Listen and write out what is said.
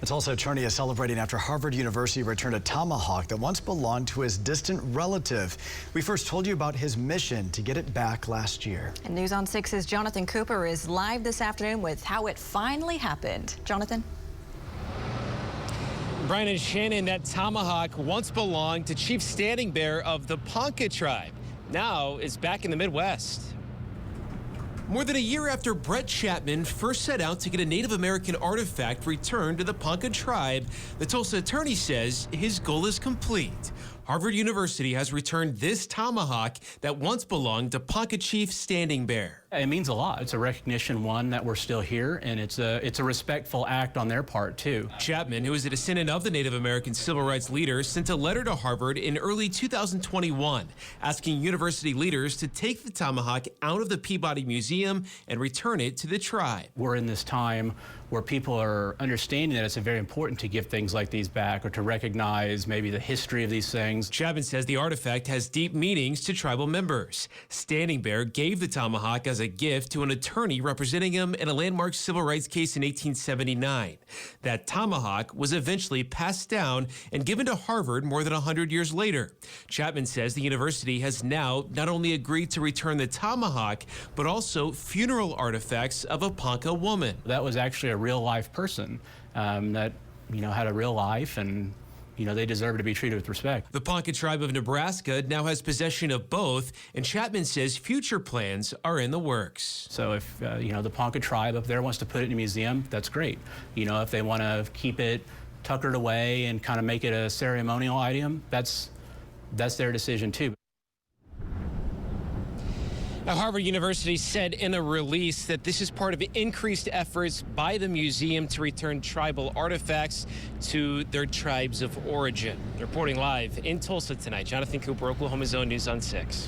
The Tulsa attorney is celebrating after Harvard University returned a Tomahawk that once belonged to his distant relative. We first told you about his mission to get it back last year. And News on 6's Jonathan Cooper is live this afternoon with how it finally happened. Jonathan? Brian and Shannon, that Tomahawk once belonged to Chief Standing Bear of the Ponca tribe. Now it's back in the Midwest. More than a year after Brett Chapman first set out to get a Native American artifact returned to the Ponca tribe, the Tulsa attorney says his goal is complete. Harvard University has returned this Tomahawk that once belonged to Ponca Chief Standing Bear. It means a lot. It's a recognition, one, that we're still here, and it's a respectful act on their part, too. Chapman, who is a descendant of the Native American civil rights leader, sent a letter to Harvard in early 2021 asking university leaders to take the Tomahawk out of the Peabody Museum and return it to the tribe. We're in this time where people are understanding that it's very important to give things like these back or to recognize maybe the history of these things. Chapman says the artifact has deep meanings to tribal members. Standing Bear gave the Tomahawk as a gift to an attorney representing him in a landmark civil rights case in 1879. That Tomahawk was eventually passed down and given to Harvard more than 100 years later. Chapman says the university has now not only agreed to return the Tomahawk, but also funeral artifacts of a Ponca woman. That was actually a real-life person that, had a real life, and they deserve to be treated with respect. The Ponca tribe of Nebraska now has possession of both, and Chapman says future plans are in the works. So if, the Ponca tribe up there wants to put it in a museum, that's great. If they want to keep it tuckered away and kind of make it a ceremonial item, that's their decision too. Now, Harvard University said in a release that this is part of increased efforts by the museum to return tribal artifacts to their tribes of origin. Reporting live in Tulsa tonight, Jonathan Cooper, Oklahoma's Own News on 6.